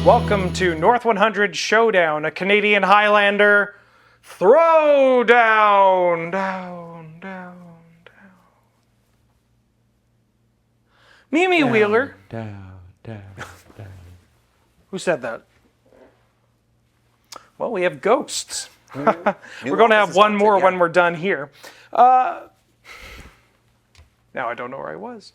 Welcome to North 100 Showdown, a Canadian Highlander throwdown. Down. Mimi Wheeler. Down. Who said that? Well, we have ghosts. We're going to have one more when we're done here. Now I don't know where I was.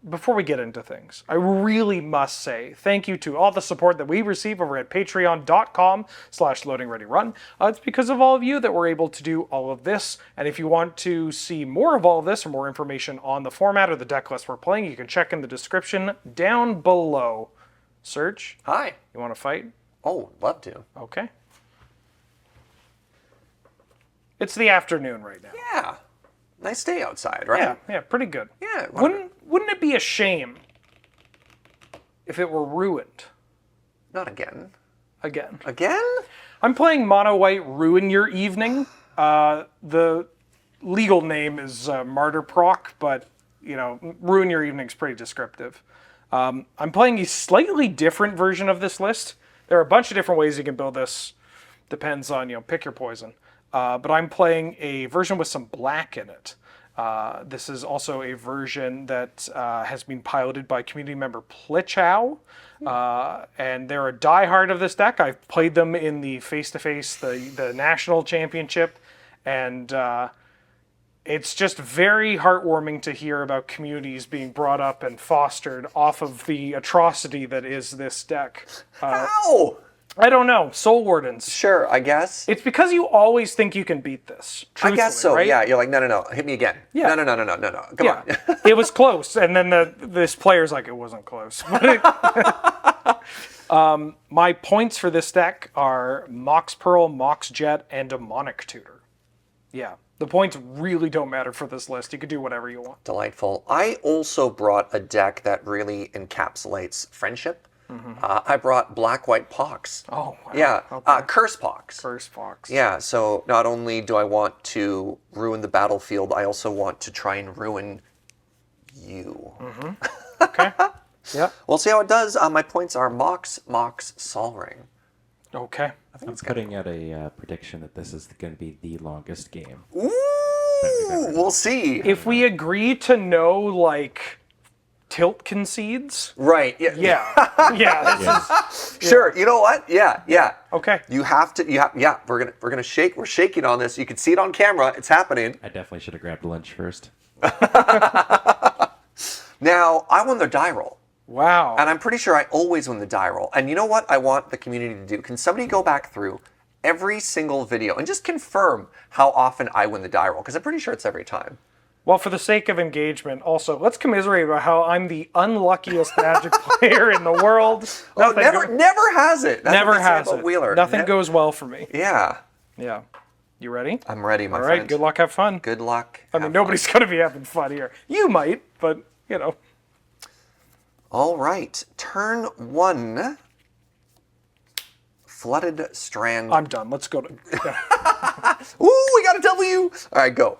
Before we get into things, I really must say thank you to all the support that we receive over at patreon.com/loadingreadyrun. It's because of all of you that we're able to do all of this. And if you want to see more of all of this or more information on the format or the deck list we're playing, you can check in the description down below. Serge? Hi. You want to fight? Oh, love to. Okay. It's the afternoon right now. Yeah. Nice day outside, right? Yeah, pretty good. Yeah. Wouldn't it be a shame if it were ruined Not again. again? Again? I'm playing Mono White Ruin Your Evening. The legal name is Martyr Proc, but, you know, Ruin Your Evening's pretty descriptive. I'm playing a slightly different version of this list. There are a bunch of different ways you can build this. Depends on, you know, pick your poison. But I'm playing a version with some black in it. This is also a version that has been piloted by community member Plichow. And they're a diehard of this deck. I've played them in the face-to-face, the national championship. And it's just very heartwarming to hear about communities being brought up and fostered off of the atrocity that is this deck. Ow! I don't know. Soul Wardens. Sure, I guess. It's because you always think you can beat this. I guess so, right? yeah. You're like, no. Hit me again. Yeah. No. Come on. It was close. And then this player's like, it wasn't close. My points for this deck are Mox Pearl, Mox Jet, and Demonic Tutor. Yeah. The points really don't matter for this list. You can do whatever you want. Delightful. I also brought a deck that really encapsulates friendship. I brought Black-White Pox. Oh, wow. Yeah. Okay. CursePox. CursePox. Yeah, so not only do I want to ruin the battlefield, I also want to try and ruin you. Okay. Yep. We'll see how it does. My points are Mox, Sol Ring. Okay. I'm putting out a prediction that this is going to be the longest game. Ooh, we'll see. If we agree to no, like, tilt concedes. Right. Yeah. Yeah. This is, Sure. You know what? Yeah. okay. You have to. Yeah. We're gonna shake. We're shaking on this. You can see it on camera. It's happening. I definitely should have grabbed lunch first. Now I won the die roll. Wow. And I'm pretty sure I always win the die roll. And you know what I want the community to do? Can somebody go back through every single video and just confirm how often I win the die roll? Because I'm pretty sure it's every time. Well, for the sake of engagement, also, let's commiserate about how I'm the unluckiest Magic player in the world. No, never has it. That's Never what they say has about it. Wheeler. Nothing goes well for me. Yeah. Yeah. You ready? I'm ready, my All friend. right, good luck, have fun. Good luck. I mean, nobody's going to be having fun here. You might, but, you know. All right. Turn 1. Flooded Strand. I'm done. Let's go to... Yeah. Ooh, we got a W. All right, go.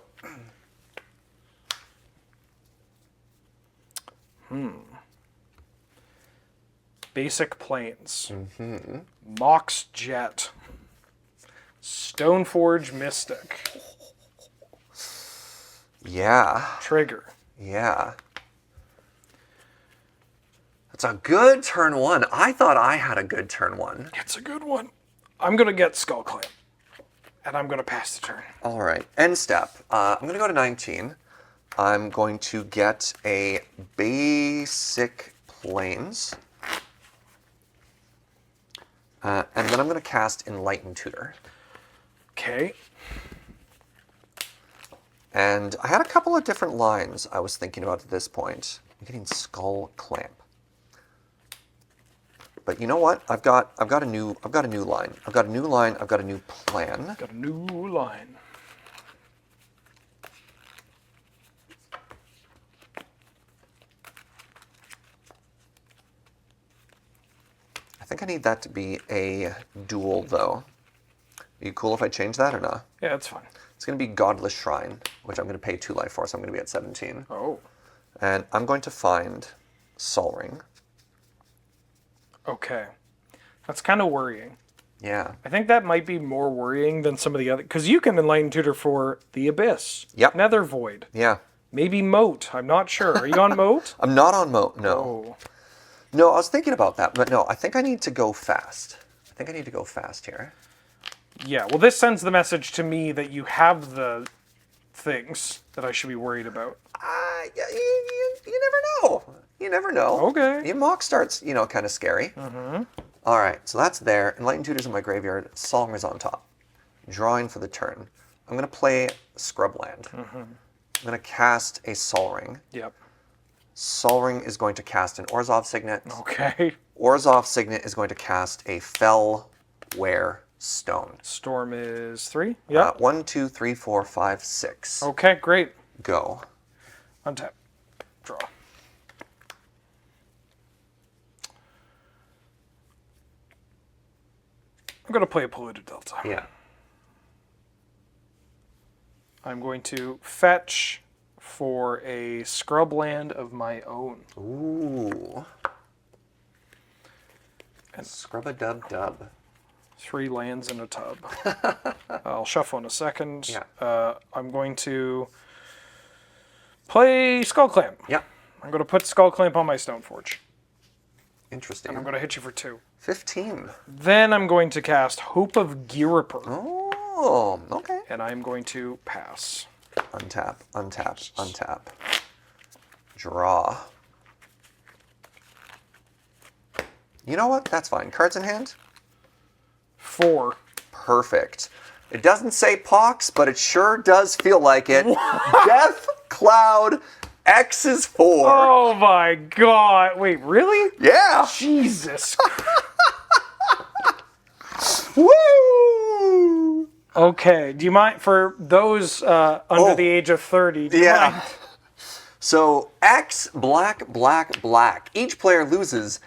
Basic Plains. Mox Jet. Stoneforge Mystic. Yeah. Trigger. Yeah. That's a good turn 1. I thought I had a good turn 1. It's a good one. I'm going to get Skull Clamp. And I'm going to pass the turn. All right. End step. I'm going to go to 19. I'm going to get a Basic Plains. And then I'm going to cast Enlightened Tutor. Okay. And I had a couple of different lines I was thinking about at this point. I'm getting Skull Clamp. But you know what? I've got a new line. I've got a new line. I've got a new plan. Got a new line. I think I need that to be a dual, though. Are you cool if I change that or not? Yeah, that's fine. It's going to be Godless Shrine, which I'm going to pay 2 life for, so I'm going to be at 17. Oh. And I'm going to find Sol Ring. Okay. That's kind of worrying. Yeah. I think that might be more worrying than some of the other, because you can Enlighten Tutor for the Abyss. Yep. Nether Void. Yeah. Maybe Moat. I'm not sure. Are you on Moat? I'm not on Moat, no. Oh. No, I was thinking about that, but no, I think I need to go fast. I think I need to go fast here. Yeah, well, this sends the message to me that you have the things that I should be worried about. Yeah, you never know. You never know. Okay. Your mock starts, you know, kind of scary. Mm-hmm. All right, so that's there. Enlightened Tutor's in my graveyard. Song is on top. Drawing for the turn. I'm going to play Scrubland. Mm-hmm. I'm going to cast a Sol Ring. Yep. Sol Ring is going to cast an Orzhov Signet. Okay. Orzhov Signet is going to cast a Fell Wear Stone. Storm is 3. Yep. 1, 2, 3, 4, 5, 6. Okay, great. Go. Untap. Draw. I'm going to play a Polluted Delta. Yeah. I'm going to fetch for a Scrubland of my own. Ooh. And Scrub-a-dub-dub. 3 lands in a tub. I'll shuffle in a second. Yeah. I'm going to play Skull Clamp. Yeah. I'm going to put Skull Clamp on my Stoneforge. Interesting. And I'm going to hit you for 2. 15. Then I'm going to cast Hope of Girapur. Oh, okay. And I'm going to pass. Untap, untap, untap. Draw. You know what? That's fine. Cards in hand? 4. Perfect. It doesn't say Pox, but it sure does feel like it. Death Cloud X is 4. Oh my god. Wait, really? Yeah. Jesus. Woo! Okay. Do you mind, for those under the age of 30, do you mind? So X, black, black, black. Each player loses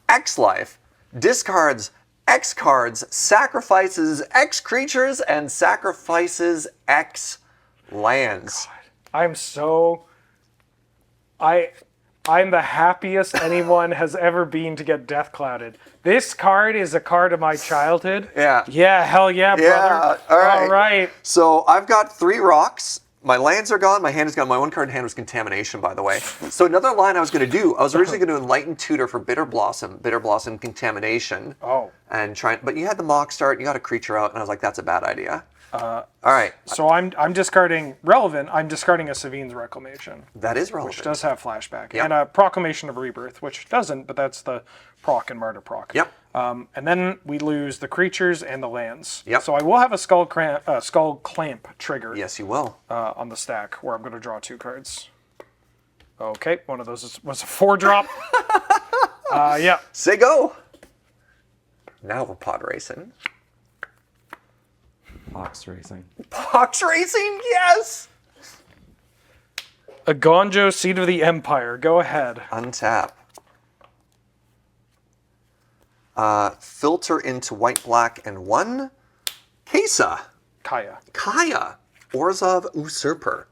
X life, discards X cards, sacrifices X creatures, and sacrifices X lands. I'm so... I'm the happiest anyone has ever been to get Death Clouded. This card is a card of my childhood. Yeah. Yeah, hell yeah, brother. Yeah, all right. All right. So I've got 3 rocks. My lands are gone. My hand is gone. My one card in hand was Contamination, by the way. So another line I was going to do, I was originally going to Enlighten Tutor for Bitter Blossom Contamination. Oh. And try, but you had the mock start, you got a creature out, and I was like, that's a bad idea. All right. So I'm discarding relevant. I'm discarding a Savine's Reclamation, That is relevant. which does have flashback, Yep. and a Proclamation of Rebirth, which doesn't, but that's the Proc and Martyr Proc. Yep. And then we lose the creatures and the lands. Yep. So I will have a Skull Clamp trigger. Yes, you will. On the stack, where I'm going to draw 2 cards. Okay, one of those was a 4-drop. Yeah. Say go. Now we're pod racing. Pox racing. Pox racing, yes! A Gonjo, Seed of the Empire. Go ahead. Untap. Filter into white, black, and 1. Kesa. Kaya. Kaya. Orzhov Usurper.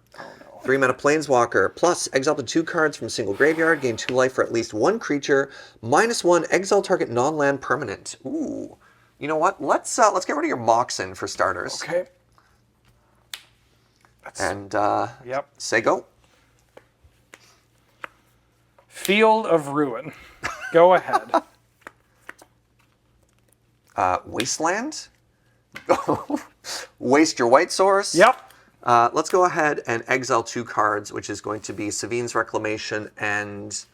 3 mana Planeswalker. Plus, exile the 2 cards from a single graveyard. Gain 2 life for at least 1 creature. -1, exile target non-land permanent. Ooh. You know what? Let's get rid of your Moxen for starters. Okay. And Yep. say go. Field of Ruin. Go ahead. Wasteland. Waste your white source. Yep. Let's go ahead and exile 2 cards, which is going to be Savine's Reclamation and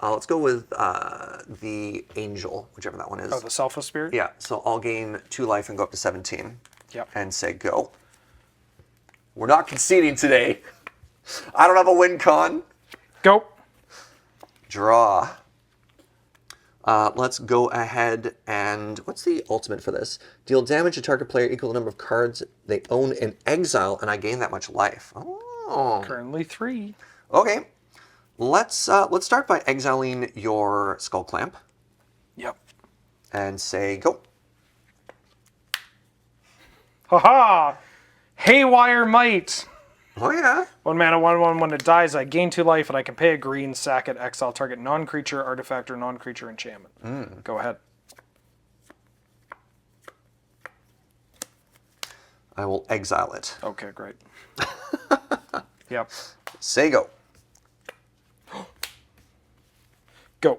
let's go with the Angel, whichever that one is. Oh, the Selfless Spirit? Yeah, so I'll gain 2 life and go up to 17. Yep. And say go. We're not conceding today. I don't have a win con. Go. Draw. Let's go ahead and... What's the ultimate for this? Deal damage to target player equal to the number of cards they own in exile, and I gain that much life. Oh. Currently 3. Okay. Let's start by exiling your Skull Clamp. Yep. And say go. Haha! Haywire Might! Oh yeah. 1 mana, 1/1. When it dies, I gain 2 life, and I can pay a green, sack it, exile target non-creature, artifact, or non-creature enchantment. Go ahead. I will exile it. Okay, great. Yep. Say go. Go.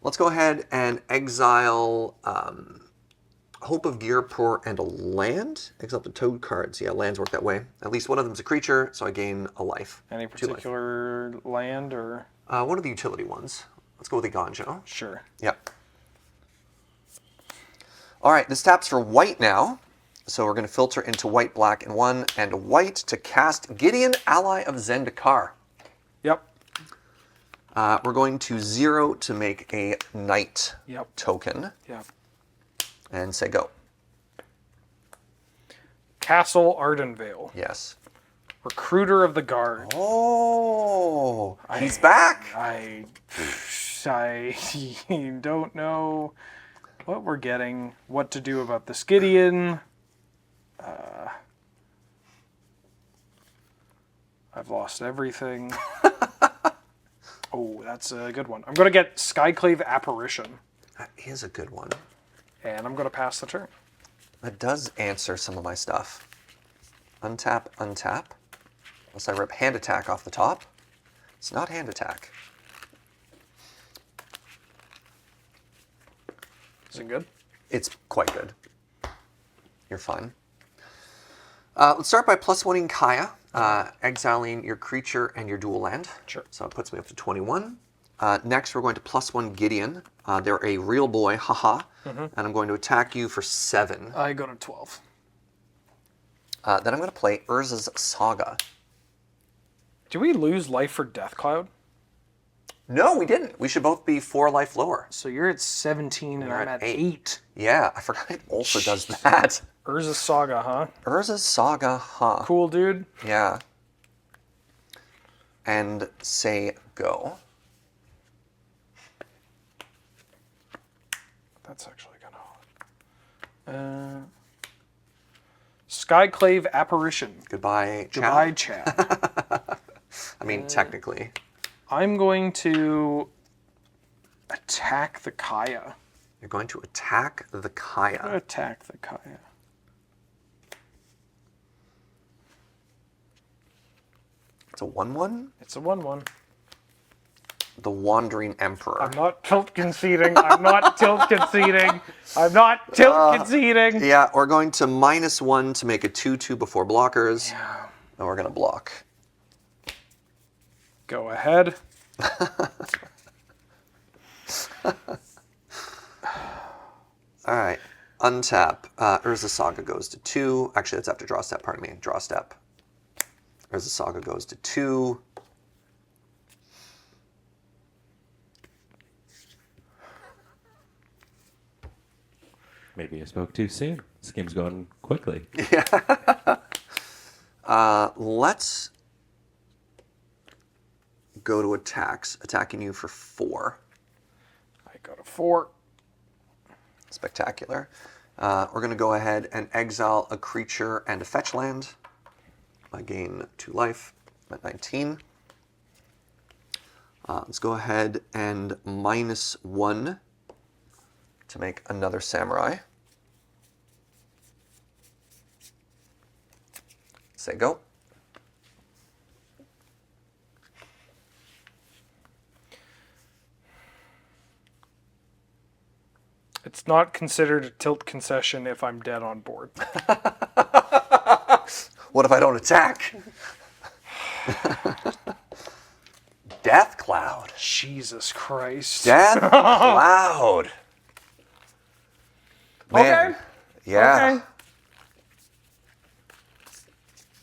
Let's go ahead and exile Hope of Gearport and a land. Exile the toad cards. Yeah, lands work that way. At least one of them's a creature, so I gain a life. Any 2 life. particular land or? What are the utility ones? Let's go with the Ganjo. Sure. Yep. All right, this taps for white now. So we're going to filter into white, black, and 1, and white to cast Gideon, Ally of Zendikar. Yep. We're going to 0 to make a knight token. Yep. And say go. Castle Ardenvale. Yes. Recruiter of the Guard. Oh, he's back. I don't know what we're getting, what to do about this Gideon. I've lost everything. Oh, that's a good one. I'm going to get Skyclave Apparition. That is a good one. And I'm going to pass the turn. That does answer some of my stuff. Untap, untap. Unless I rip hand attack off the top. It's not hand attack. Is it good? It's quite good. You're fine. Let's start by +1ing Kaya, exiling your creature and your dual land. Sure. So it puts me up to 21. Next, we're going to +1 Gideon. They're a real boy, haha. And I'm going to attack you for 7. I go to 12. Then I'm going to play Urza's Saga. Do we lose life for Death Cloud? No, we didn't. We should both be 4 life lower. So you're at 17 and I'm at 8. Yeah, I forgot it also does that. Urza's Saga, huh? Urza's Saga, huh? Cool, dude. Yeah. And say go. That's actually gonna. Skyclave Apparition. Goodbye, Chad. Goodbye, Chad. I mean, technically. I'm going to attack the Kaya. You're going to attack the Kaya. I'm going to attack the Kaya. It's a 1/1? It's a 1/1. The Wandering Emperor. I'm not tilt conceding. I'm not tilt conceding. I'm not tilt conceding. Yeah, we're going to -1 to make a 2/2 before blockers. Yeah. And we're going to block. Go ahead. All right. Untap. Urza Saga goes to 2. Actually, that's after draw step. Pardon me. Draw step. Urza Saga goes to 2. Maybe I spoke too soon. This game's going quickly. Let's go to attacks. Attacking you for 4. I go to 4. Spectacular. We're going to go ahead and exile a creature and a fetch land. I gain 2 life. I'm at 19. Let's go ahead and -1 to make another samurai. Say go. It's not considered a tilt concession if I'm dead on board. What if I don't attack? Death Cloud. Jesus Christ. Death Cloud. Man. Okay. Yeah. Okay.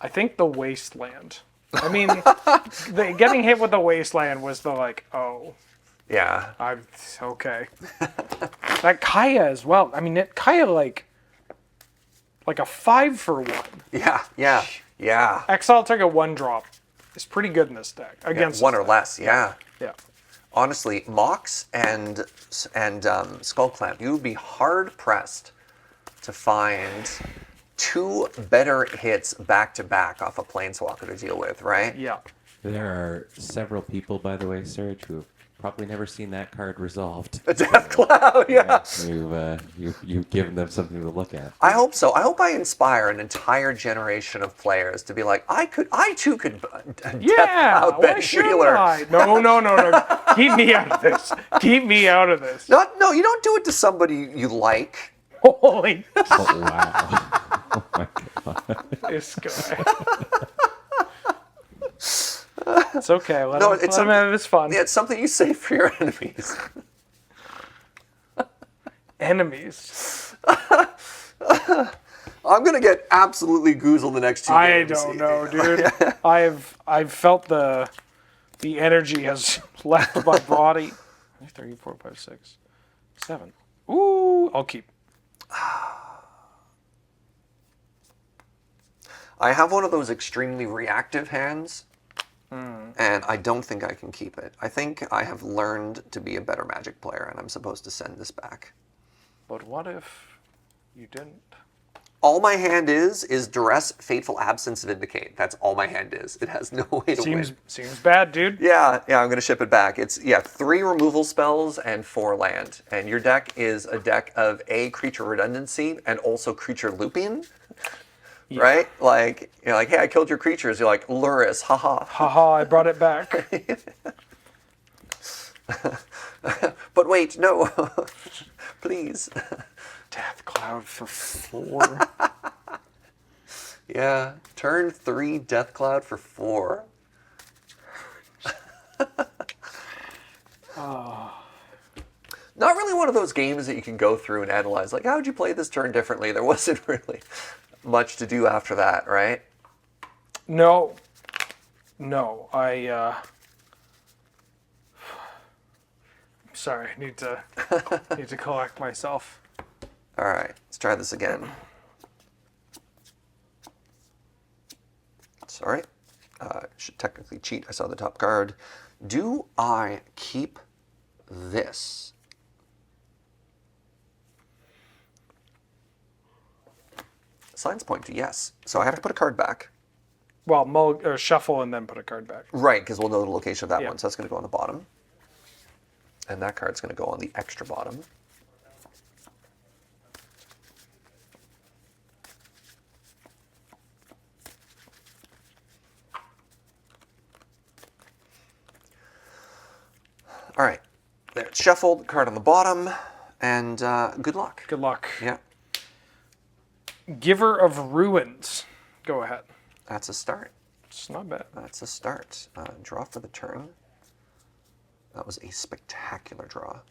I think the Wasteland. I mean, getting hit with the Wasteland was the like, oh, Yeah. I'm okay. That Kaya as well. I mean, Kaya like a 5 for 1. Yeah. Exile took a 1-drop. It's pretty good in this deck against 1 this or deck. less. Yeah. Yeah. Honestly, Mox and Skull Clamp, you would be hard pressed to find 2 better hits back to back off a Planeswalker to deal with, right? Yeah. There are several people, by the way, Serge, who have probably never seen that card resolved. A Death Cloud, yeah. You've given them something to look at. I hope so. I hope I inspire an entire generation of players to be like, I too could Death Cloud Why bench shouldn't Wheeler. I? No. Keep me out of this. Keep me out of this. No, you don't do it to somebody you like. Holy, Oh, wow. Oh, my God. this guy. It's okay. Let him something- have his fun. Yeah, it's something you say for your enemies. Enemies. I'm gonna get absolutely goozled the next 2 I games. don't know, dude. I've felt the energy has left my body. 3, 4, 5, 6, 7. Ooh, I'll keep. I have one of those extremely reactive hands, and I don't think I can keep it. I think I have learned to be a better Magic player, and I'm supposed to send this back. But what if you didn't? All my hand is Duress, Fateful Absence, Vindicate. That's all my hand is. It has no way to win. Seems bad, dude. Yeah, I'm going to ship it back. It's 3 removal spells and 4 land. And your deck is a deck of creature redundancy and also creature looping. Yeah. Right? Like, you're like, hey, I killed your creatures. You're like, Luris, haha. Haha, I brought it back. But wait, no. Please. Death Cloud for 4. Yeah, turn 3 Death Cloud for 4. Not really one of those games that you can go through and analyze. Like, how would you play this turn differently? There wasn't really much to do after that, right? No, sorry, need to collect myself. All right, let's try this again. Sorry, should technically cheat. I saw the top card. Do I keep this? Signs point to yes. So I have to put a card back. Well, shuffle and then put a card back. Right, because we'll know the location of that Yeah. one. So that's going to go on the bottom. And that card's going to go on the extra bottom. All right, there it's shuffled, card on the bottom, and good luck. Good luck. Yeah, Giver of Ruins. Go ahead. that's a start. It's not bad. That's a start. Draw for the turn. That was a spectacular draw.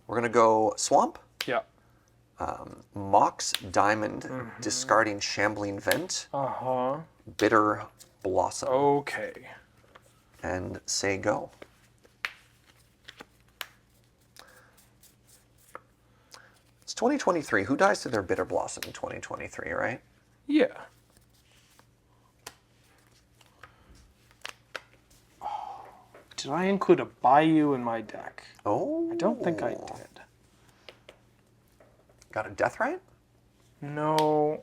We're going to go Swamp, Yeah. Mox Diamond, discarding Shambling Vent, Uh-huh. Bitter Blossom, Okay. and say go. It's 2023. Who dies to their Bitter Blossom in 2023, right? Yeah. Did I include a Bayou in my deck? Oh. I don't think I did. Got a Death Right? No.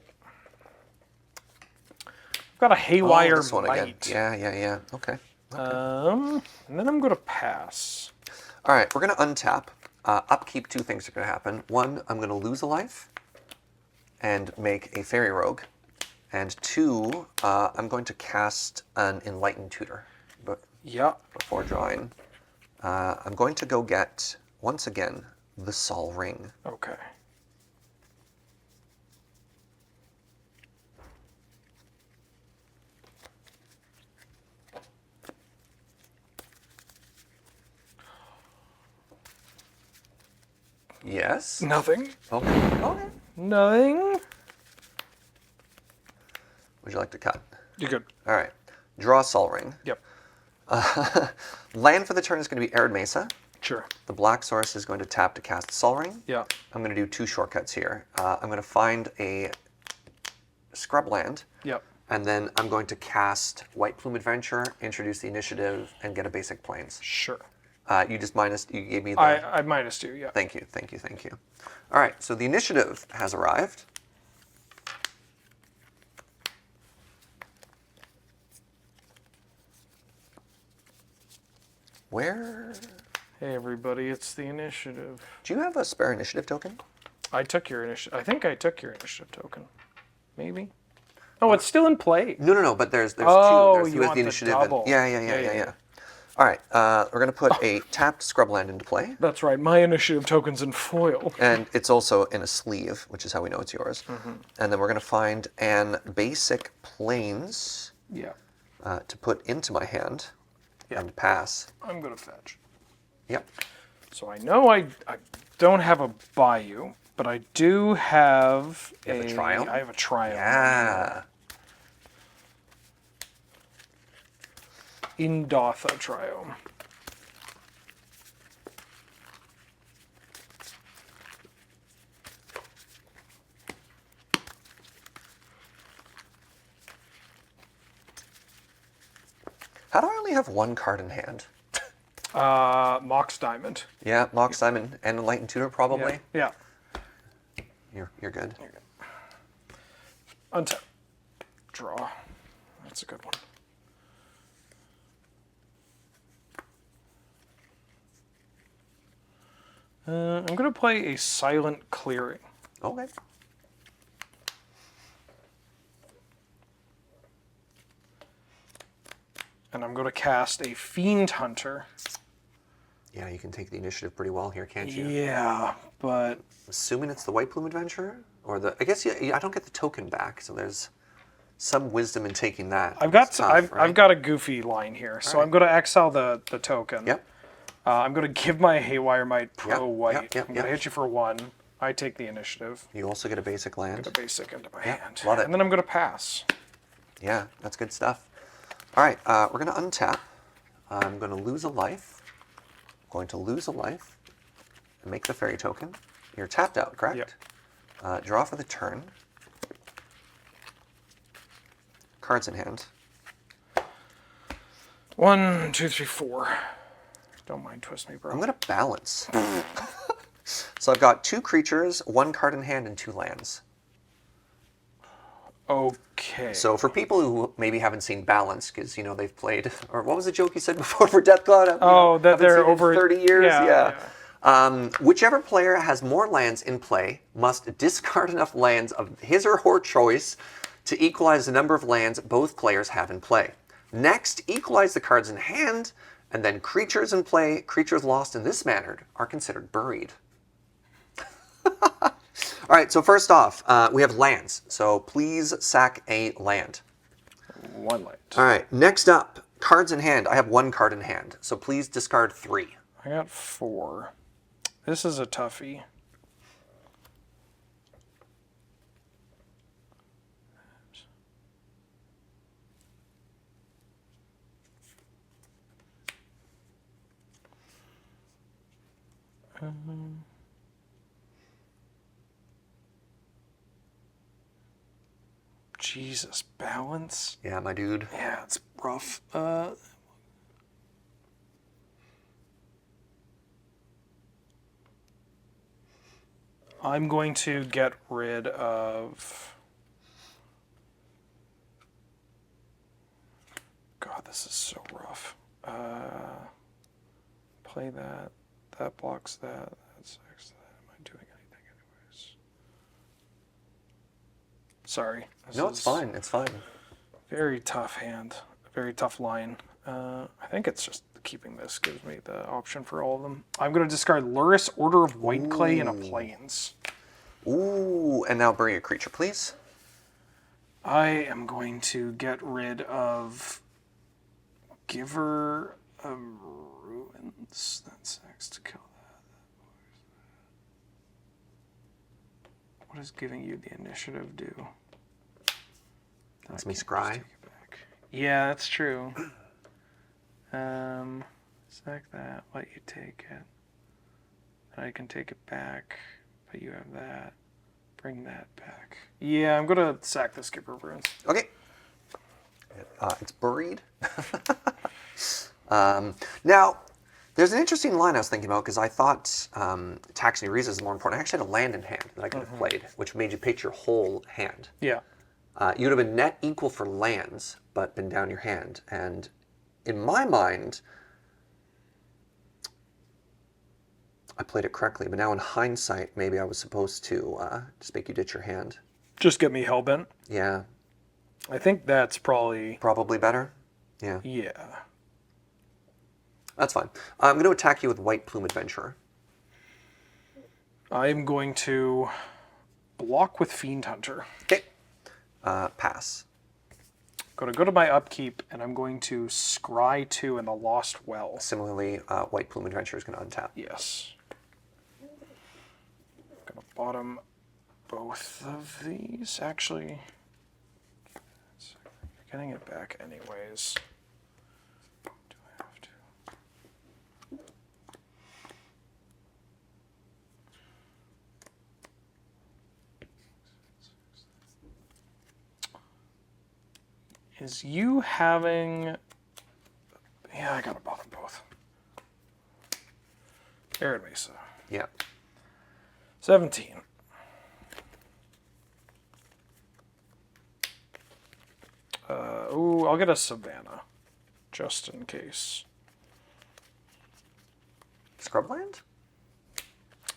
I've got a Haywire this one again. Might. Yeah. Okay. And then I'm going to pass. All right, we're going to untap. Upkeep, 2 things are going to happen. 1, I'm going to lose a life and make a Fairy Rogue. And 2, I'm going to cast an Enlightened Tutor Yeah. before drawing. I'm going to go get, once again, the Sol Ring. Okay. Yes? Nothing. Okay. Nothing. Would you like to cut? You're good. All right. Draw Sol Ring. Yep. Land for the turn is going to be Arid Mesa. Sure. The Black Source is going to tap to cast Sol Ring. Yeah. I'm going to do 2 shortcuts here. I'm going to find a scrub land, Yep. and then I'm going to cast White Plume Adventure, introduce the initiative, and get a basic plains. Sure. You gave me the... I minus 2, yeah. Thank you. All right, so the initiative has arrived. Where? Hey everybody, it's the initiative. Do you have a spare initiative token? I took your initiative. I think I took your initiative token. Maybe. Oh, it's still in play. No. But there's Oh, two. There's you who has want the the initiative. double. Yeah. All right. We're gonna put a tapped scrubland into play, That's right. My initiative token's in foil. and it's also in a sleeve, which is how we know it's yours. And then we're gonna find an basic plains Yeah. to put into my hand Yeah. and pass. I'm gonna fetch. Yep. So I know I don't have a Bayou, but I do have You have a Triumph? I have a Triumph. Yeah. Indotha Triumph. How do I only have one card in hand? Mox Diamond. Yeah, Mox Diamond and Enlightened Tutor probably. Yeah. You're good. Untap. Draw. That's a good one. I'm going to play a Silent Clearing. Okay. And I'm going to cast a Fiend Hunter. Yeah, you can take the initiative pretty well here, can't you? Yeah, but Assuming it's the White Plume Adventurer, or the. I guess I don't get the token back, so there's some wisdom in taking that. I've got It's tough, I've right? got a goofy line here, so right. I'm going to exile the token. Yep. I'm going to give my Haywire Might pro Yep, white. yep, I'm going to yep. hit you for 1. I take the initiative. You also get a basic land. The basic into my Yep, hand. love it. And then I'm going to pass. Yeah, that's good stuff. All right, we're going to untap. I'm going to lose a life. Going to lose a life and make the fairy token. You're tapped out, correct? Yep. Draw for the turn. Cards in hand. 1, 2, 3, 4. Don't mind twist me, bro. I'm going to balance. So I've got 2 creatures, 1 card in hand, and 2 lands. Okay. So for people who maybe haven't seen Balance, because they've played, or what was the joke you said before for Death Cloud? That they're seen it in over 30 years. Yeah. Whichever player has more lands in play must discard enough lands of his or her choice to equalize the number of lands both players have in play. Next, equalize the cards in hand, and then creatures in play, creatures lost in this manner, are considered buried. All right, so first off, we have lands. So please sack a land. 1 light. All right, next up, cards in hand. I have 1 card in hand, so please discard 3. I got 4. This is a toughie. Jesus, balance. Yeah, my dude. Yeah, it's rough. I'm going to get rid of. God, this is so rough. Play that. That blocks that. That's X. Am I doing anything, anyways? Sorry. This No, it's is fine. It's fine. Very tough hand. Very tough line. I think it's just keeping this gives me the option for all of them. I'm going to discard Luris, Order of White Clay, and a Plains. Ooh, and now bury a creature, please. I am going to get rid of Giver of Ruins. That's next to kill that. What does giving you the initiative do? That's me Just scry. take it back. Yeah, that's true. Sack that, let you take it. And I can take it back, but you have that. Bring that back. Yeah, I'm gonna sack the Skipper of Ruins. Okay. It's buried. Now, there's an interesting line I was thinking about because I thought Taxing Reason is more important. I actually had a land in hand that I could have played, which made you pitch your whole hand. Yeah. You'd have been net equal for lands, but been down your hand. And in my mind, I played it correctly, but now in hindsight, maybe I was supposed to just make you ditch your hand. Just get me hellbent. Yeah. I think that's probably... Probably better? Yeah. Yeah. That's fine. I'm going to attack you with White Plume Adventurer. I am going to block with Fiend Hunter. Okay. Pass. Going to go to my upkeep, and I'm going to scry 2 in the Lost Well. Similarly, White Plume Adventurer is going to untap. Yes. Going to bottom both of these. Actually, you're getting it back anyways. Do I have to? Is you having... Yeah, I gotta bottom both. Arid Mesa. Yeah. 17. Ooh, I'll get a Savannah, just in case. Scrubland?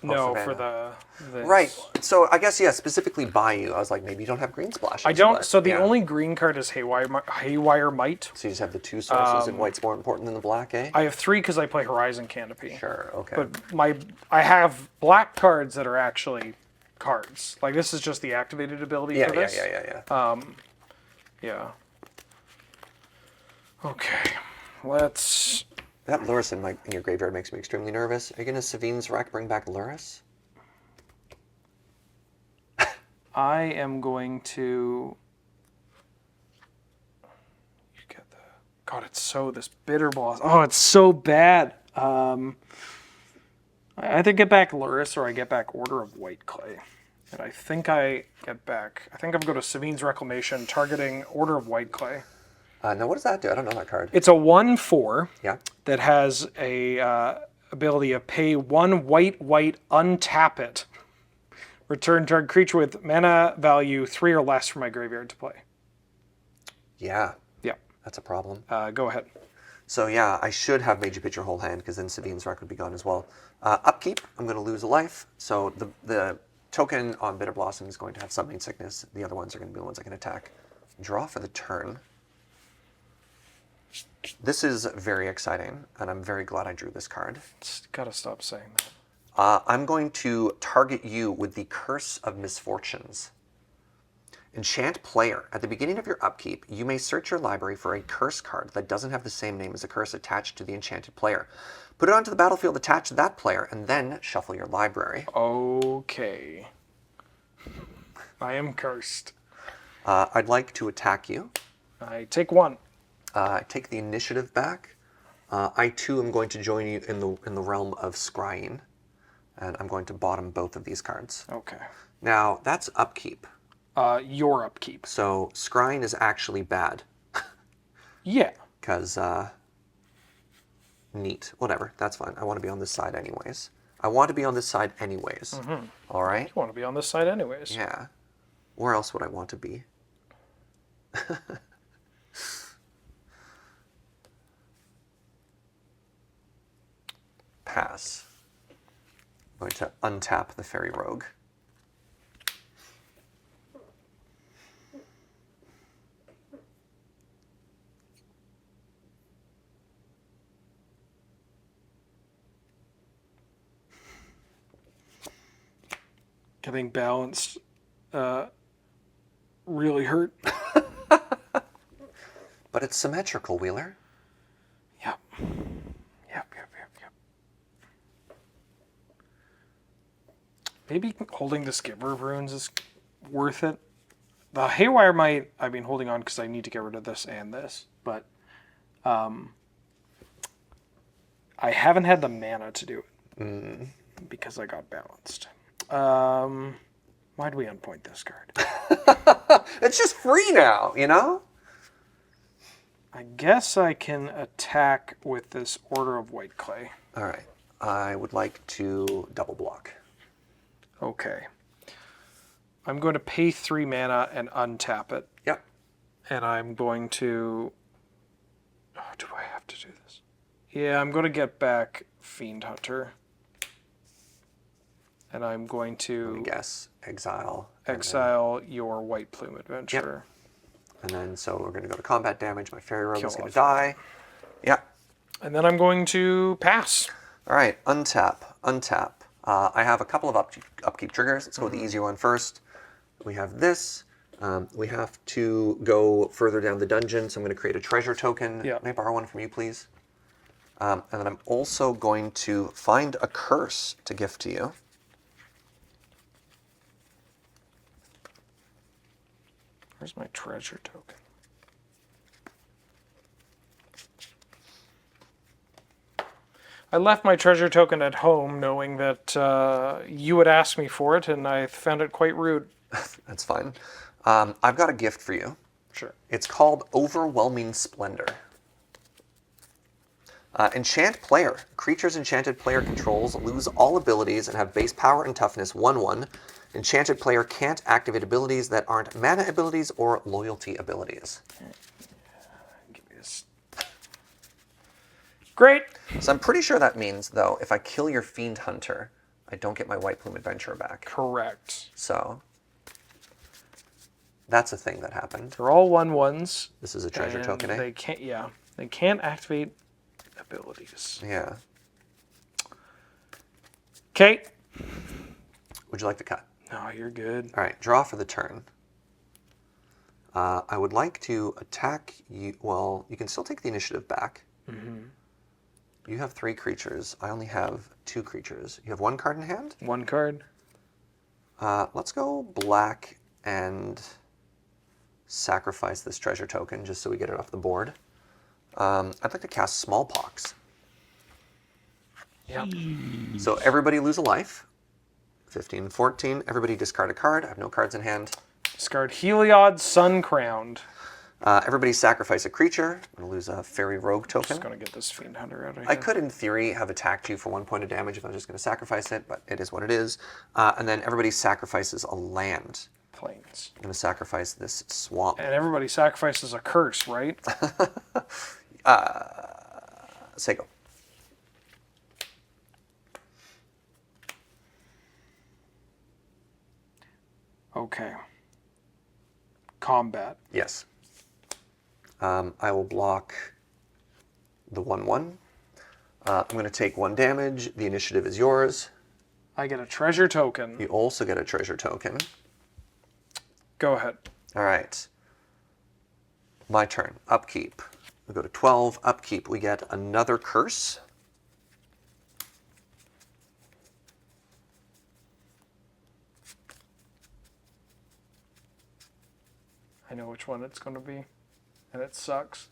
No, Savannah. for the Right. So I guess, yeah, specifically Bayou. I was like, maybe you don't have green splashes. I don't. but, So the yeah. only green card is Haywire Might. So you just have the two sources, and white's more important than the black, eh? I have 3 because I play Horizon Canopy. Sure. Okay. But I have black cards that are actually cards. Like this is just the activated ability yeah, for yeah, this. yeah. Yeah. Okay. Let's. That Luris in your graveyard makes me extremely nervous. Are you going to Savine's Wreck bring back Luris? I am going to. You get the. God, it's so this bitter boss. Oh, it's so bad. I either get back Luris or I get back Order of White Clay. And I think I get back. I think I'm going to Savine's Reclamation, targeting Order of White Clay. Now, what does that do? I don't know that card. It's a 1/4 Yeah. that has a ability of pay 1 white, untap it. Return target creature with mana value 3 or less from my graveyard to play. Yeah. Yeah. That's a problem. Go ahead. So yeah, I should have made you pitch your whole hand, because then Savine's Wreck would be gone as well. Upkeep, I'm going to lose a life. So the token on Bitter Blossom is going to have Summoning Sickness. The other ones are going to be the ones I can attack. Draw for the turn. This is very exciting, and I'm very glad I drew this card. Just gotta stop saying that. I'm going to target you with the Curse of Misfortunes. Enchant player. At the beginning of your upkeep, you may search your library for a curse card that doesn't have the same name as a curse attached to the enchanted player. Put it onto the battlefield attached to that player, and then shuffle your library. Okay. I am cursed. I'd like to attack you. I take 1. Take the initiative back. I too am going to join you in the realm of scrying, and I'm going to bottom both of these cards. Okay. Now that's upkeep. Your upkeep. So scrying is actually bad. Yeah. Because, neat. Whatever. That's fine. I want to be on this side anyways. All right? You want to be on this side anyways. Yeah. Where else would I want to be? Pass. I'm going to untap the Fairy Rogue. Getting balanced really hurt. But it's symmetrical, Wheeler. Yep. Maybe holding the Skiver of Runes is worth it. The Haywire Might, I've been holding on because I need to get rid of this and this, but I haven't had the mana to do it because I got balanced. Why'd we unpoint this card? It's just free now, you know? I guess I can attack with this Order of White Clay. All right. I would like to double block. Okay. I'm going to pay 3 mana and untap it. Yep. And I'm going to... Oh, do I have to do this? Yeah, I'm going to get back Fiend Hunter. and I'm going Let to me guess. Exile. exile your White Plume Adventurer. And then, so we're going to go to combat damage. My Fairy Rogue is going off to die. Yeah. And then I'm going to pass. All right, untap, untap. I have a couple of upkeep triggers. Let's go with the easier one first. We have this. We have to go further down the dungeon, so I'm going to create a treasure token. Yeah. May I borrow one from you, please? And then I'm also going to find a curse to gift to you. Where's my treasure token? I left my treasure token at home knowing that you would ask me for it, and I found it quite rude. That's fine. I've got a gift for you. Sure. It's called Overwhelming Splendor. Enchant player. Creatures enchanted player controls lose all abilities and have base power and toughness 1/1. Enchanted player can't activate abilities that aren't mana abilities or loyalty abilities. Give me this. Great. So I'm pretty sure that means, though, if I kill your Fiend Hunter, I don't get my White Plume Adventurer back. Correct. So that's a thing that happened. They're all 1/1s. This is a treasure and token, eh? They can't. Yeah, they can't activate abilities. Yeah. Okay. Would you like to cut? No, you're good. All right, draw for the turn. I would like to attack you. Well, you can still take the initiative back. You have 3 creatures. I only have 2 creatures. You have 1 card in hand? 1 card. Let's go black and sacrifice this treasure token just so we get it off the board. I'd like to cast Smallpox. Yep. So everybody lose a life. 15, 14. Everybody discard a card. I have no cards in hand. Discard Heliod Sun Crowned. Everybody sacrifice a creature. I'm going to lose a Fairy Rogue token. Just gonna get this Fiend Hunter out of here. I could, in theory, have attacked you for 1 point of damage if I was just going to sacrifice it, but it is what it is. And then everybody sacrifices a land. Plains. I'm going to sacrifice this swamp. And everybody sacrifices a curse, right? Sego. Okay. Combat. Yes. I will block the 1/1. I'm going to take 1 damage. The initiative is yours. I get a treasure token. You also get a treasure token. Go ahead. All right. My turn. Upkeep. We go to 12. Upkeep. We get another curse. I know which one it's going to be. And it sucks.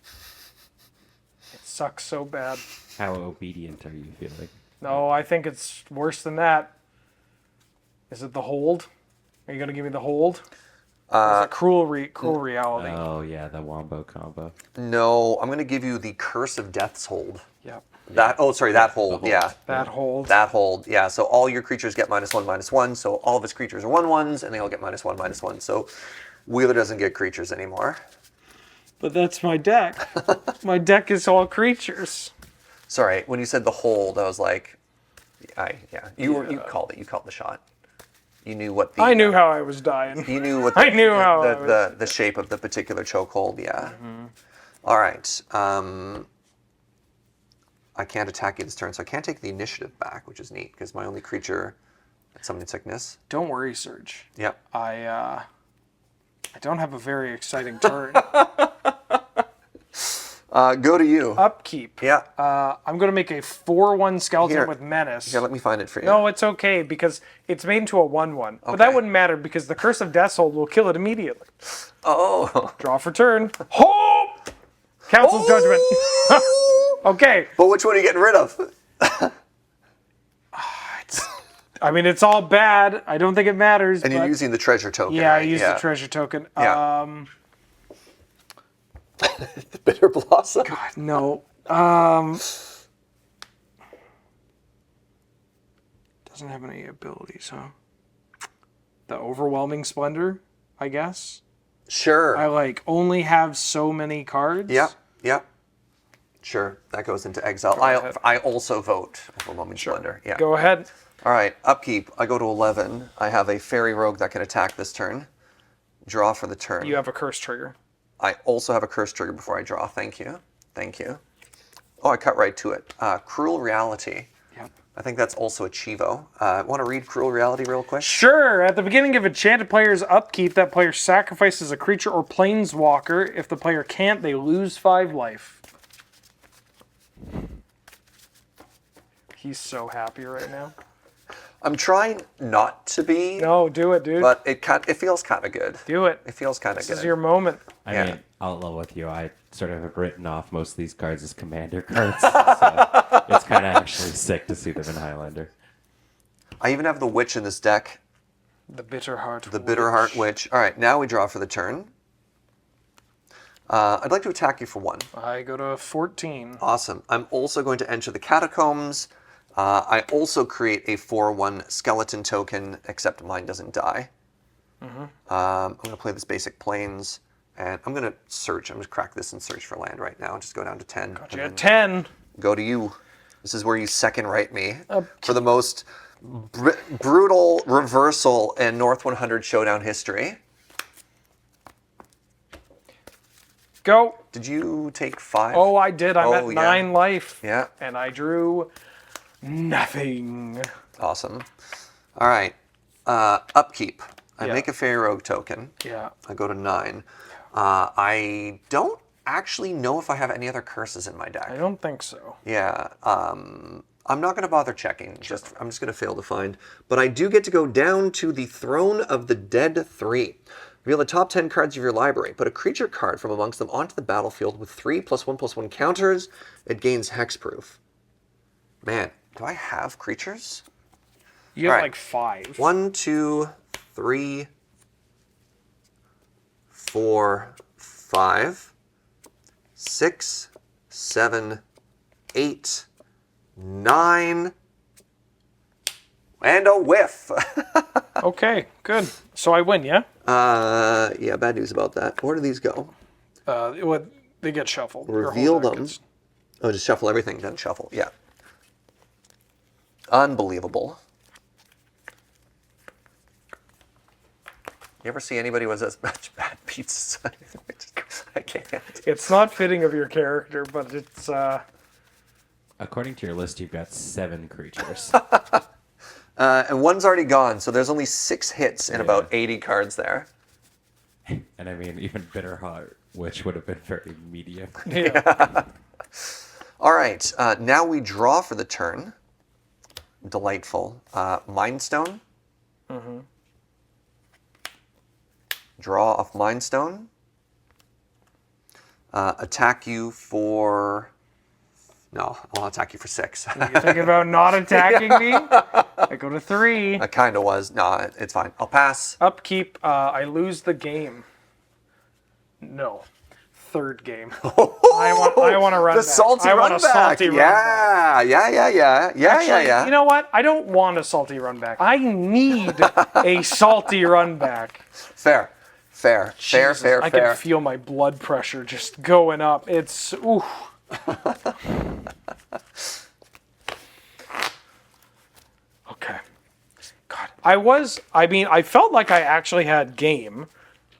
It sucks so bad. How obedient are you feeling? No, I think it's worse than that. Is it the hold? Are you going to give me the hold? Is it cruel reality? Oh yeah, the wombo combo. No, I'm going to give you the Curse of Death's Hold. Yep. That that hold. hold. Yeah. That hold. That hold. Yeah. So all your creatures get -1/-1. So all of his creatures are 1/1s, and they all get -1/-1. So Wheeler doesn't get creatures anymore. But that's my deck. My deck is all creatures. Sorry, when you said the hold, I was like, you called it. You called the shot. You knew what the. I knew how I was dying. You knew what I knew how I was. the shape of the particular chokehold. Yeah. All right. I can't attack you this turn, so I can't take the initiative back, which is neat because my only creature at Summoning Sickness. Don't worry, Serge. Yep. I don't have a very exciting turn. Go to you. Upkeep. Yeah. I'm going to make a 4/1 skeleton Here. with menace. Here, let me find it for you. No, it's okay because it's made into a 1/1. But Okay. that wouldn't matter because the Curse of Death's Hold will kill it immediately. Oh. Draw for turn. Hope! Council's Judgment. Okay. But which one are you getting rid of? I mean, it's all bad. I don't think it matters. And you're but- using the treasure token. Yeah, right? I used the treasure token. Yeah. Bitter Blossom. God, no. Doesn't have any abilities, huh? The Overwhelming Splendor, I guess. Sure. I only have so many cards. Yep. Yep. Sure. That goes into exile. ahead. I also vote Overwhelming Splendor. Yeah. Go ahead. All right, upkeep. I go to 11. I have a fairy rogue that can attack this turn. Draw for the turn. You have a curse trigger. I also have a curse trigger before I draw. Thank you. Thank you. Oh, I cut right to it. Cruel Reality. Yep. I think that's also a Chivo. Want to read Cruel Reality real quick? Sure. At the beginning of enchanted player's upkeep, that player sacrifices a creature or planeswalker. If the player can't, they lose 5 life. He's so happy right now. I'm trying not to be, No, do it, dude. but it feels kind of good. Do it. It feels kind of This good. is your moment. I Yeah. mean, I'll level with you. I sort of have written off most of these cards as commander cards. So it's kind of actually sick to see them in Highlander. I even have the Witch in this deck. The Bitterheart The Bitterheart Witch. All right, now we draw for the turn. I'd like to attack you for 1. I go to 14. Awesome. I'm also going to enter the Catacombs. I also create a 4/1 skeleton token, except mine doesn't die. I'm going to play this basic planes, and I'm going to search. I'm going to crack this and search for land right now. Just go down to 10. You and had then 10. Go to you. This is where you second right me for the most brutal reversal in North 100 Showdown history. Go. Did you take 5? Oh, I did. I'm at Oh, 9 life. Yeah. And I drew nothing. Awesome. All right. Upkeep. I Yeah. make a Fairy Rogue token. Yeah. I go to 9. I don't actually know if I have any other curses in my deck. I don't think so. Yeah. I'm not going to bother checking. I'm just going to fail to find. But I do get to go down to the Throne of the Dead 3. Reveal the top 10 cards of your library. Put a creature card from amongst them onto the battlefield with 3+1/+1 counters. It gains hexproof. Man, do I have creatures? You have All right. like 5. 1, 2, 3, 4, 5, 6, 7, 8, 9, and a whiff. Okay, good. So I win, yeah? Yeah, bad news about that. Where do these go? They get shuffled. Your whole Reveal deck them. gets- Oh, just shuffle everything, then shuffle. Yeah. Unbelievable. You ever see anybody with as much bad beats? I can't. It's not fitting of your character, but it's According to your list, you've got 7 creatures. And one's already gone, so there's only 6 hits in about 80 cards there. And I mean, even Bitterheart, which would have been very medium. yeah. All right, now we draw for the turn. Delightful. Mind Stone. Draw off Mind Stone. Attack you for... No, I'll attack you for 6. You thinking about not attacking me? I go to 3. I kind of was. No, it's fine. I'll pass. Upkeep, I lose the game. No. 3rd game. I want to run The back. salty I run want a back. salty run back. Yeah. Actually, you know what? I don't want a salty run back. I need a salty run back. Fair. Jesus, I can feel my blood pressure just going up. It's ooh. Okay. God. I felt like I actually had game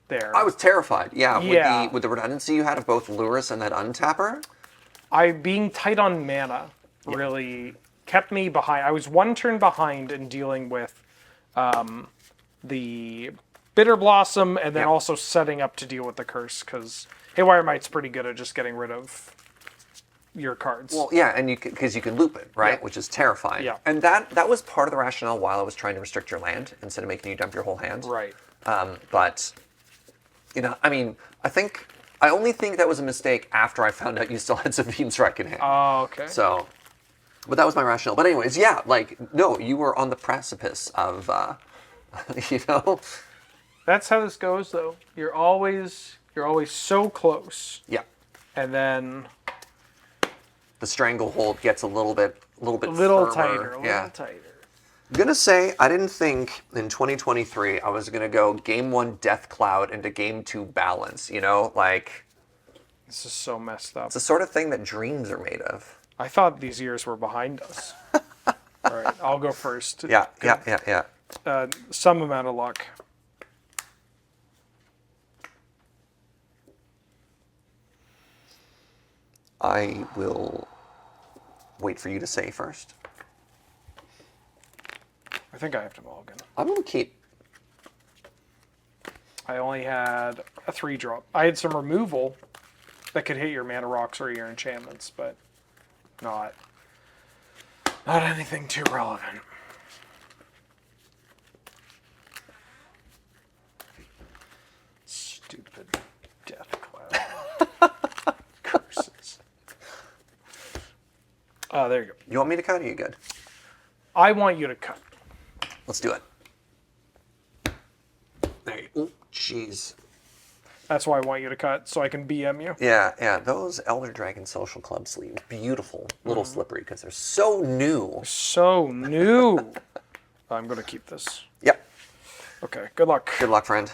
there. I was terrified. Yeah. Yeah. With the redundancy you had of both Lurrus and that Untapper. Being tight on mana really kept me behind. I was 1 turn behind in dealing with the Bitter Blossom and then also setting up to deal with the curse because Haywire Might's pretty good at just getting rid of your cards. Well, yeah, and because you can loop it, right? Yeah. Which is terrifying. Yeah. And that was part of the rationale while I was trying to restrict your land instead of making you dump your whole hand. Right. But, I mean, I only think that was a mistake after I found out you still had Savine's Wreck in hand. Oh, okay. So, but that was my rationale. But anyways, yeah, no, you were on the precipice of, That's how this goes, though. You're always so close, Yeah. and then The stranglehold gets a little bit a little firmer. tighter, a Yeah. little tighter. I'm gonna say I didn't think in 2023 I was gonna go game 1 Death Cloud into game 2 Balance. This is so messed up. It's the sort of thing that dreams are made of. I thought these years were behind us. All right, I'll go first. Yeah, yeah, yeah, yeah. Some amount of luck. I will wait for you to say first. I think I have to mulligan. I'm going to keep. I only had a 3-drop. I had some removal that could hit your mana rocks or your enchantments, but not anything too relevant. Stupid death cloud. Curses. Oh, there you go. You want me to cut? Or are you good? I want you to cut. Let's do it. There you. Oh, jeez. That's why I want you to cut, so I can BM you. Yeah, yeah. Those Elder Dragon Social Club sleeves, beautiful, little slippery because they're so new. So new. I'm going to keep this. Yep. Okay, good luck. Good luck, friend.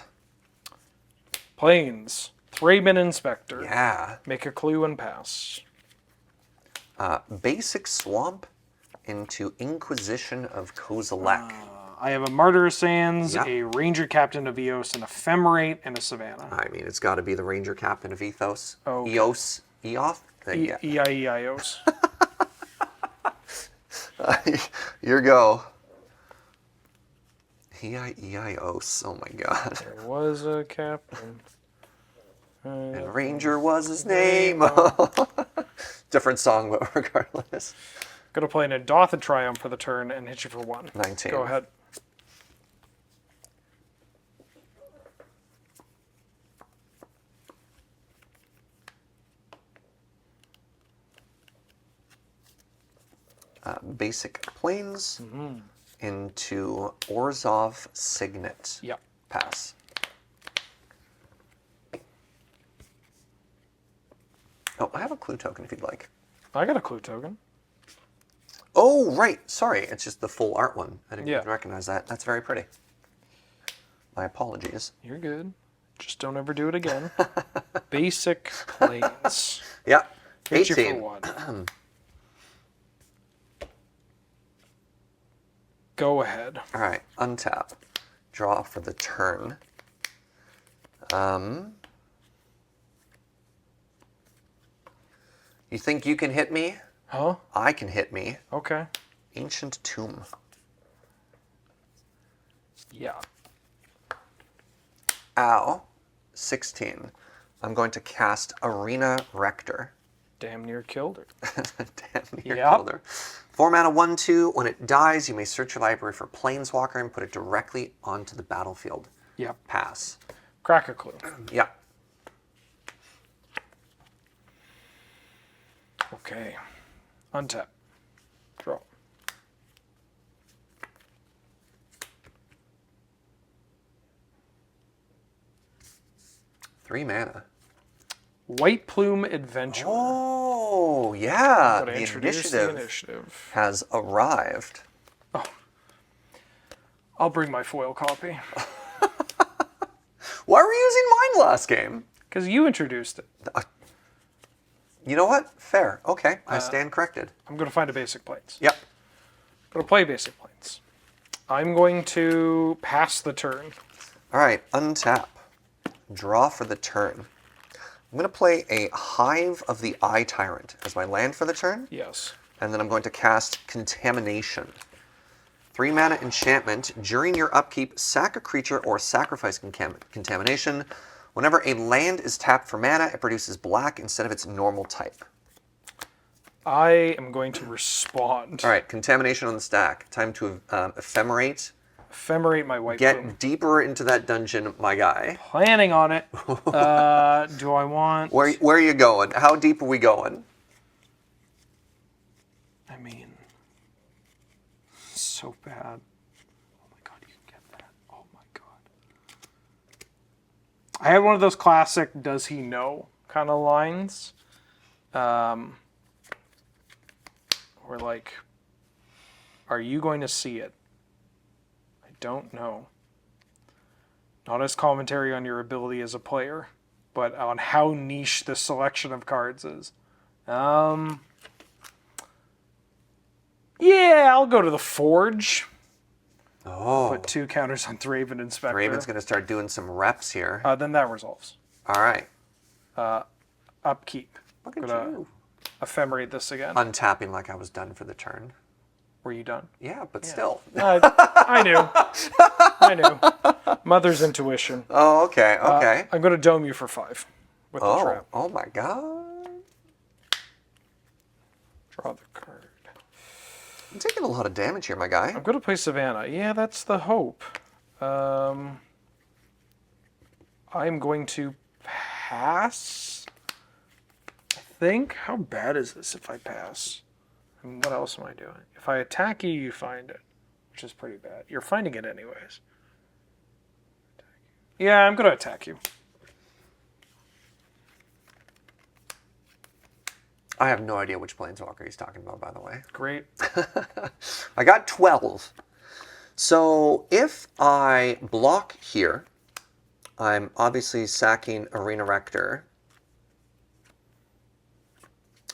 Plains. Thraben Inspector. Yeah. Make a clue and pass. Basic swamp into Inquisition of Kozilek. I have a Martyr Sands, Yep. a Ranger Captain of Eos, an Ephemerate, and a Savannah. I mean, it's got to be the Ranger Captain of Ethos. Okay. Eos. Eoth? Yeah. E-I-E-I-Os. Your go. E-I-E-I-Os. Oh my god. There was a captain. And Ranger was his name. Different song, but regardless. Gonna play an Adotha Triumph for the turn and hit you for 1. 19. Go ahead. Basic Plains into Orzhov Signet. Yep. Pass. Oh, I have a clue token if you'd like. I got a clue token. Oh, right. Sorry. It's just the full art one. I didn't Yeah. even recognize that. That's very pretty. My apologies. You're good. Just don't ever do it again. Basic Plains. Yeah. Hit you 18. for 1. Go ahead. All right. Untap. Draw for the turn. You think you can hit me? Huh? I can hit me. Okay. Ancient Tomb. Yeah. Ow. 16. I'm going to cast Arena Rector. Damn near killed her. Damn near Yep. killed her. 4 mana, 1/2. When it dies, you may search your library for Planeswalker and put it directly onto the battlefield. Yep. Pass. Crack a clue. Yeah. Okay. Untap. Draw. Three mana. White Plume Adventure. Oh, yeah. Gotta The introduce the initiative. has arrived. I'll bring my foil copy. Why were you using mine last game? Because you introduced it. You know what? Fair. Okay. I stand corrected. I'm going to find a Basic Plains. Yep. I'm going to play Basic Plains. I'm going to pass the turn. All right. Untap. Draw for the turn. I'm going to play a Hive of the Eye Tyrant as my land for the turn. Yes. And then I'm going to cast Contamination. 3 mana enchantment. During your upkeep, sack a creature or sacrifice Contamination. Whenever a land is tapped for mana, it produces black instead of its normal type. I am going to respond. All right, Contamination on the stack. Time to ephemerate. Ephemerate my White Plume. Get deeper into that dungeon, my guy. Planning on it. Do I want... Where are you going? How deep are we going? I mean... So bad. Oh my god, you can get that. Oh my god. I had one of those classic does he know kind of lines. Where like, are you going to see it? I don't know. Not as commentary on your ability as a player, but on how niche this selection of cards is. Yeah, I'll go to the Forge. Oh, Put 2 counters on Thraven Inspector. Raven's going to start doing some reps here. Then that resolves. All right. Upkeep. Look at Gonna you. ephemerate this again. Untapping like I was done for the turn. Were you done? Yeah, but still. I knew. I knew. Mother's intuition. Oh, okay, okay. I'm going to dome you for 5 with the trap. Oh my god. Draw the card. I'm taking a lot of damage here, my guy. I'm going to play Savannah. Yeah, that's the hope. I'm going to pass. I think. How bad is this if I pass? I mean, what else am I doing? If I attack you, you find it, which is pretty bad. You're finding it anyways. Yeah, I'm going to attack you. I have no idea which Planeswalker he's talking about, by the way. Great. I got 12. So if I block here, I'm obviously sacking Arena Rector.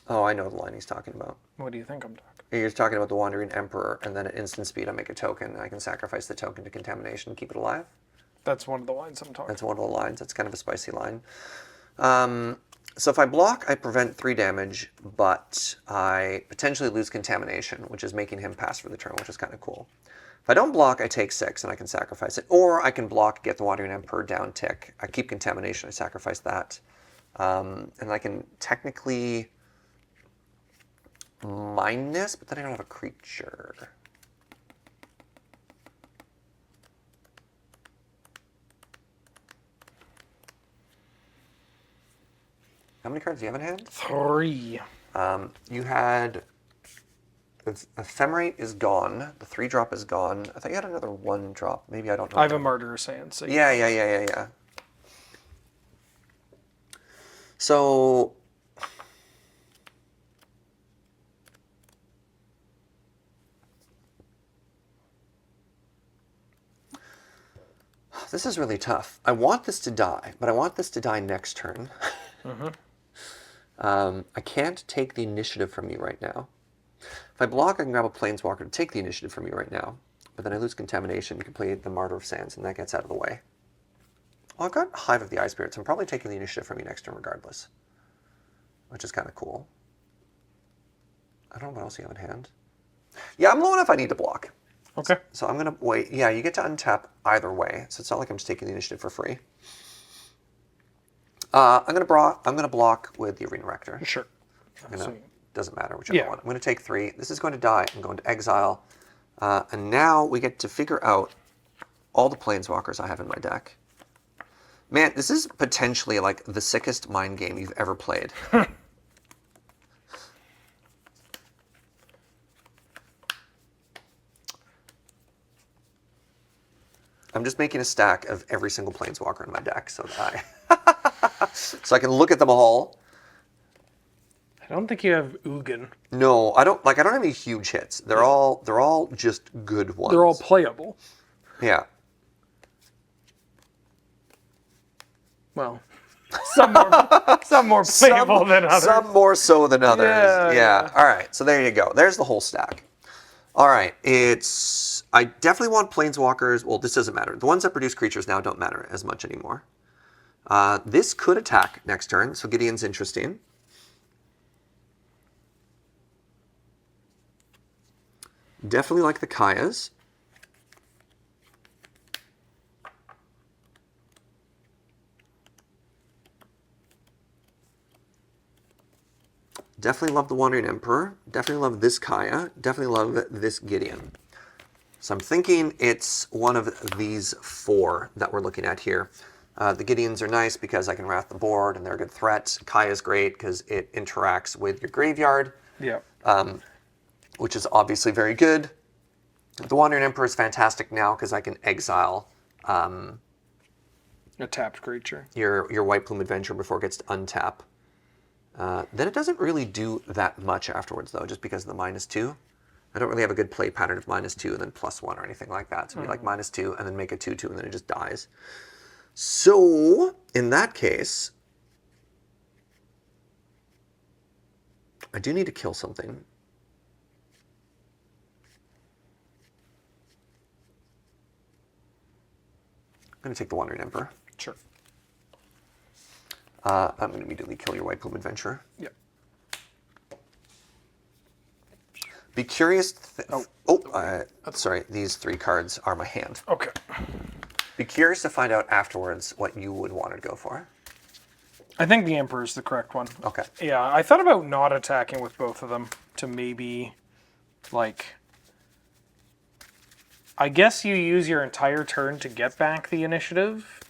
Oh, I know the line he's talking about. What do you think I'm talking? He's talking about the Wandering Emperor, and then at instant speed I make a token, and I can sacrifice the token to Contamination and keep it alive. That's one of the lines I'm talking. That's one of the lines. That's kind of a spicy line. So if I block, I prevent 3 damage, but I potentially lose Contamination, which is making him pass for the turn, which is kind of cool. If I don't block, I take 6, and I can sacrifice it. Or I can block, get the Wandering Emperor down tick. I keep Contamination, I sacrifice that. And I can technically mine this, but then I don't have a creature. How many cards do you have in hand? 3. You had... Ephemerate is gone. The 3-drop is gone. I thought you had another 1-drop. Maybe I don't know. I have a Martyr Sand. So Yeah. So... This is really tough. I want this to die, but I want this to die next turn. I can't take the initiative from you right now. If I block, I can grab a Planeswalker to take the initiative from you right now. But then I lose Contamination. You can play the Martyr of Sands, and that gets out of the way. Well, I've got Hive of the Eye Spirits. I'm probably taking the initiative from you next turn regardless. Which is kind of cool. I don't know what else you have in hand. Yeah, I'm low enough I need to block. Okay. So I'm going to wait. Yeah, you get to untap either way. So it's not like I'm just taking the initiative for free. I'm going to block with the Arena Rector. Sure. Doesn't matter whichever Yeah. one. I'm going to take 3. This is going to die. I'm going to exile. And now we get to figure out all the Planeswalkers I have in my deck. Man, this is potentially like the sickest mind game you've ever played. I'm just making a stack of every single Planeswalker in my deck so that so I can look at them all. I don't think you have Ugin. No, I don't have any huge hits. They're all just good ones. They're all playable. Yeah. Well, some more playable than others. Some more so than others. Yeah. All right. So there you go. There's the whole stack. All right. I definitely want Planeswalkers. Well, this doesn't matter. The ones that produce creatures now don't matter as much anymore. This could attack next turn, so Gideon's interesting. Definitely like the Kayas. Definitely love the Wandering Emperor. Definitely love this Kaya. Definitely love this Gideon. So I'm thinking it's one of these 4 that we're looking at here. The Gideons are nice because I can wrath the board and they're a good threat. Kaya's great because it interacts with your graveyard, which is obviously very good. The Wandering Emperor is fantastic now because I can exile A tapped creature. your White Plume Adventure before it gets to untap. Then it doesn't really do that much afterwards, though, just because of the -2. I don't really have a good play pattern of -2 and then +1 or anything like that. So it'd be like -2 and then make a 2/2 and then it just dies. So in that case, I do need to kill something. going to take the Wandering Emperor. Sure. I'm going to immediately kill your White Globe Adventurer. Yep. Be curious. Oh. Sorry. These 3 cards are my hand. Okay. Be curious to find out afterwards what you would want to go for. I think the Emperor is the correct one. Okay. Yeah, I thought about not attacking with both of them to maybe, like... I guess you use your entire turn to get back the initiative.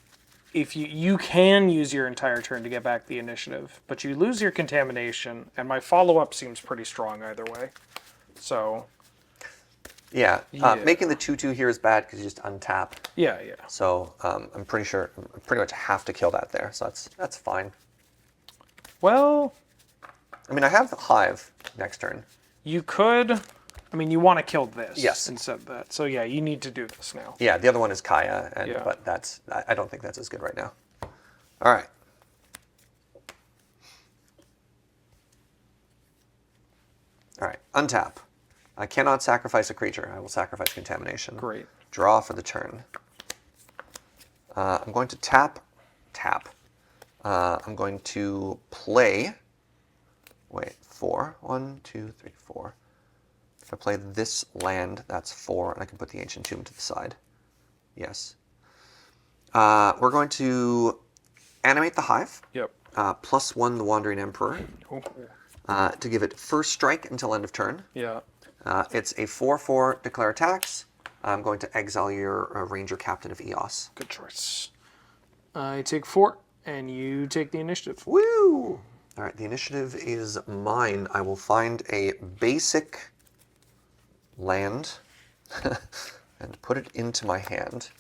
If you can use your entire turn to get back the initiative, but you lose your contamination, and my follow-up seems pretty strong either way. So... Yeah. Yeah. Making the 2/2 here is bad because you just untap. Yeah. So I'm pretty sure I pretty much have to kill that there. So that's fine. Well, I mean, I have the Hive next turn. you could... I mean, you want to kill this Yes. instead of that. So yeah, you need to do this now. Yeah, the other one is Kaya, Yeah. but I don't think that's as good right now. All right. All right, untap. I cannot sacrifice a creature. I will sacrifice Contamination. Great. Draw for the turn. I'm going to tap. I'm going to play. Wait, 4. 1, 2, 3, 4. If I play this land, that's 4, and I can put the Ancient Tomb to the side. Yes. We're going to animate the Hive. Yep. +1 the Wandering Emperor. Oh. To give it first strike until end of turn. Yeah. It's a 4/4 declare attacks. I'm going to exile your Ranger Captain of Eos. Good choice. I take 4, and you take the initiative. Woo! All right, the initiative is mine. I will find a basic land and put it into my hand.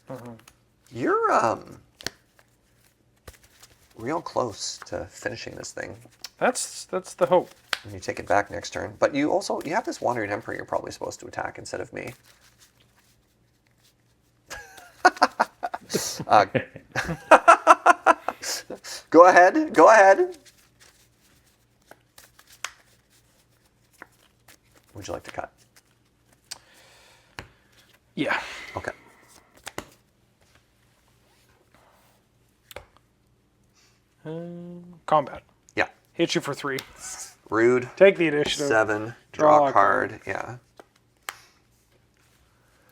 You're real close to finishing this thing. That's the hope. And you take it back next turn. But you have this Wandering Emperor you're probably supposed to attack instead of me. Go ahead. Would you like to cut? Yeah. Okay. Combat. Yeah. Hit you for 3. Rude. Take the initiative. 7. Draw Draw a a card. Yeah.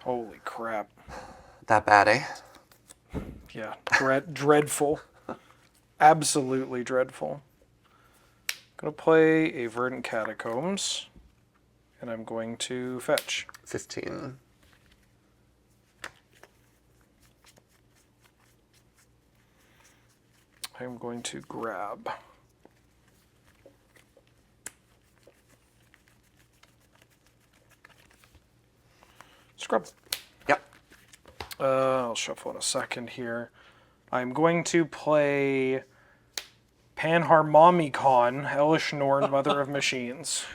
Holy crap. That bad, eh? Yeah. Dreadful. Absolutely dreadful. Gonna play a Verdant Catacombs, and I'm going to fetch. 15. I'm going to grab. Scrub. Yep. I'll shuffle in a second here. I'm going to play Panharmomicon, Elish Norn, Mother of Machines.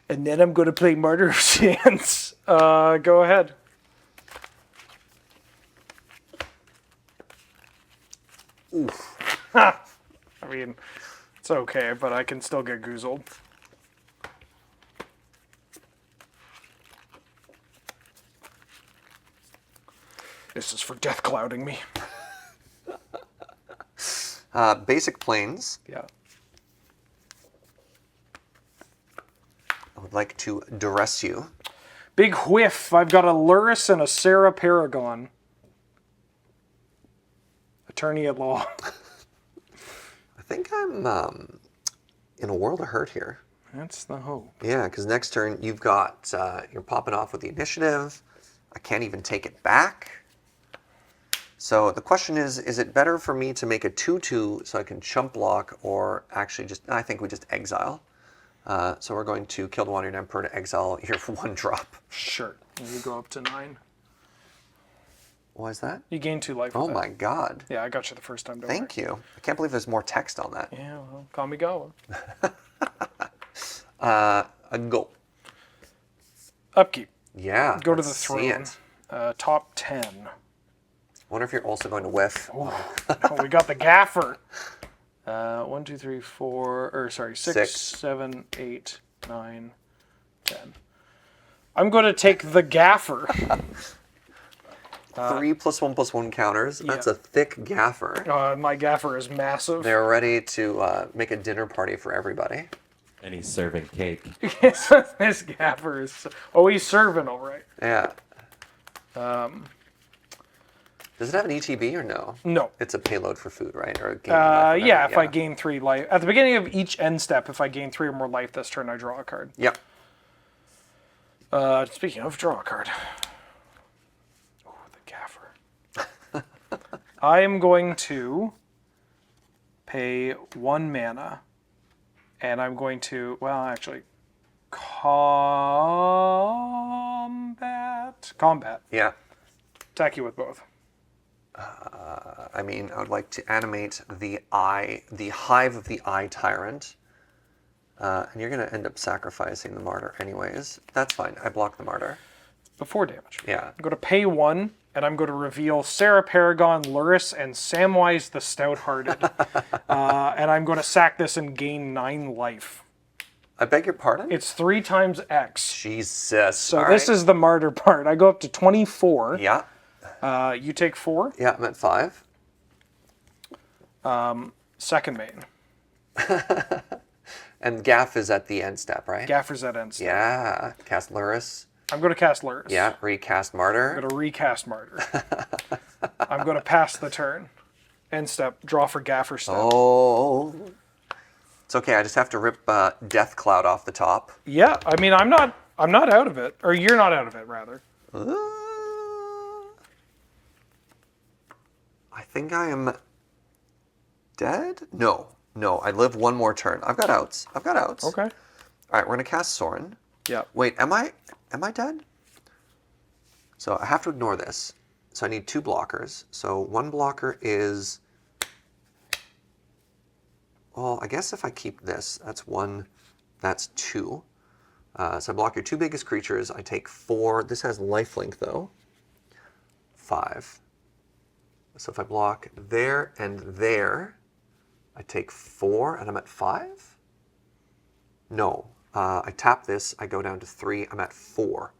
And then I'm going to play Martyr of Sands. Go ahead. Oof. I mean, it's okay, but I can still get goozled. This is for death clouding me. Basic planes. Yeah. I would like to duress you. Big whiff. I've got a Luris and a Sarah Paragon. Attorney at law. I think I'm in a world of hurt here. That's the hope. Yeah, because next turn you've got, you're popping off with the initiative. I can't even take it back. So the question is it better for me to make a 2/2 so I can chump block, or actually just, I think we just exile. So we're going to kill the Wandering Emperor to exile your 1 drop. Sure. And you go up to 9. What is that? You gain 2 life. with Oh that. my god. Yeah, I got you the first time. Don't Thank you. I can't believe there's more text on that. Yeah, well, call me Gawa. A go. Upkeep. Yeah. Go to the let's see throne. it. Top 10. Wonder if you're also going to whiff. Oh, we got the gaffer. 1, 2, 3, 4, or sorry, 6, Six. 7, 8, 9, 10. I'm going to take the Gaffer. 3 +1/+1 counters. That's a thick Gaffer. My Gaffer is massive. They're ready to make a dinner party for everybody. And he's serving cake. This Gaffer is... Oh, he's serving all right. Yeah. Does it have an ETB or no? No. It's a payload for food, right? Or a game life event? Yeah, if I gain 3 life. At the beginning of each end step, if I gain 3 or more life this turn, I draw a card. Yep. Speaking of, draw a card. Oh, the Gaffer. I am going to pay 1 mana. And I'm going to, well, actually, combat. Yeah. Attack you with both. I mean, I would like to animate the Hive of the Eye Tyrant. And you're going to end up sacrificing the Martyr anyways. That's fine. I block the Martyr. Before damage. Yeah. I'm going to pay 1, and I'm going to reveal Sarah Paragon, Luris, and Samwise the Stout-Hearted. And I'm going to sack this and gain 9 life. I beg your pardon? It's 3 times X. Jesus. So All this right. is the Martyr part. I go up to 24. Yeah. You take 4. Yeah, I'm at 5. Second main. And Gaff is at the end step, right? Gaffer's at end step. Yeah. Cast Luris. I'm going to cast Luris. Yeah. Recast I'm Martyr. going to recast Martyr. I'm going to pass the turn. End step. Draw for Gaffer step. Oh. It's okay. I just have to rip Death Cloud off the top. Yeah, I mean, I'm not out of it. Or you're not out of it, rather. I think I am dead? No. No, I live 1 more turn. I've got outs. Okay. All right, we're going to cast Sorin. Yeah. Wait, am I dead? So I have to ignore this. So I need 2 blockers. So 1 blocker is... Well, I guess if I keep this, that's 1, that's 2. So I block your 2 biggest creatures. I take 4. This has lifelink, though. 5. So if I block there and there, I take 4, and I'm at 5? No. I tap this, I go down to 3, I'm at 4.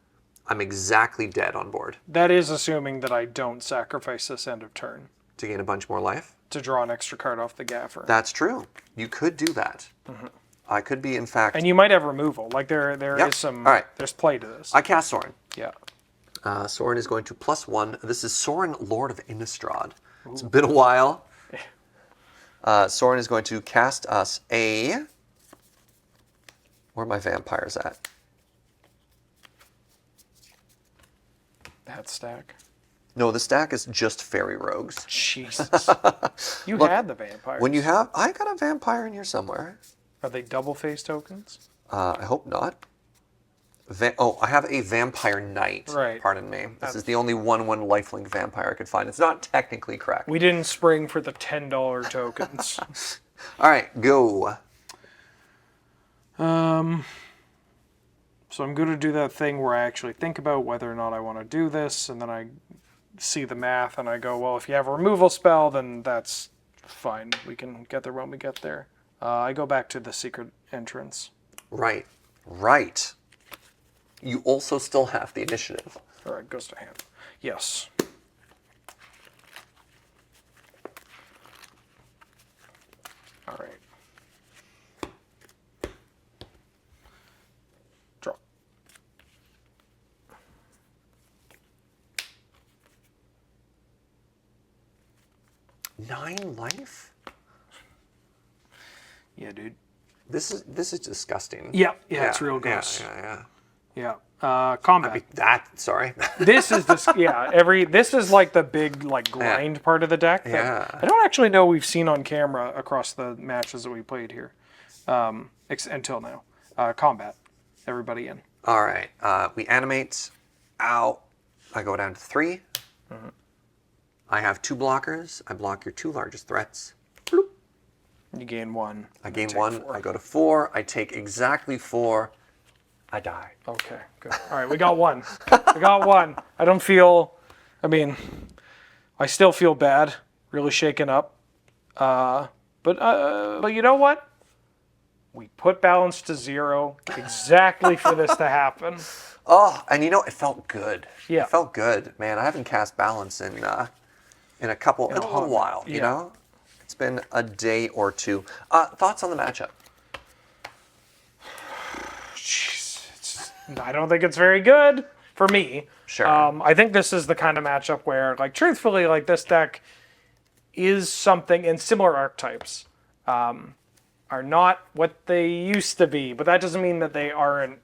I'm exactly dead on board. That is assuming that I don't sacrifice this end of turn To gain a bunch more life? to draw an extra card off the Gaffer. That's true. You could do that. I could be, in fact... And you might have removal. Like there Yep. is some... All right. There's play to this. I cast Sorin. Yeah. Sorin is going to +1. This is Sorin, Lord of Innistrad. It's been a while. Sorin is going to cast us a... Where are my vampires at? That stack. No, the stack is just fairy rogues. Jesus. You Look, had the vampires. When you have... I got a vampire in here somewhere. Are they double face tokens? I hope not. I have a vampire knight. Right. Pardon me. This is the only 1/1 lifelink vampire I could find. It's not technically correct. We didn't spring for the $10 tokens. All right, go. So I'm going to do that thing where I actually think about whether or not I want to do this, and then I see the math, and I go, well, if you have a removal spell, then that's fine. We can get there when we get there. I go back to the secret entrance. Right. Right. You also still have the initiative. All right, goes to hand. Yes. All right. Draw. 9 life? Yeah, dude. This is disgusting. Yeah, it's real gross. Yeah. Combat. Sorry. This is this. This is like the big grind part of the deck. That Yeah. I don't actually know we've seen on camera across the matches that we played here, until now. Combat. Everybody in. All right. We animate. Ow. I go down to 3. Mm-hmm. I have 2 blockers. I block your 2 largest threats. Bloop. You gain 1. I gain take 1. 4. I go to 4. I take exactly 4. I die. Okay, good. All right, we got 1. We got 1. I don't feel. I mean, I still feel bad. Really shaken up. But you know what? We put balance to 0 exactly for this to happen. Oh, and you know, it felt good. Yeah. It felt good, man. I haven't cast balance in a little while. You know, it's been a day or two. Thoughts on the matchup? Jeez, I don't think it's very good for me. Sure. I think this is the kind of matchup where, like, truthfully, like, this deck is something, and similar archetypes are not what they used to be, but that doesn't mean that they aren't,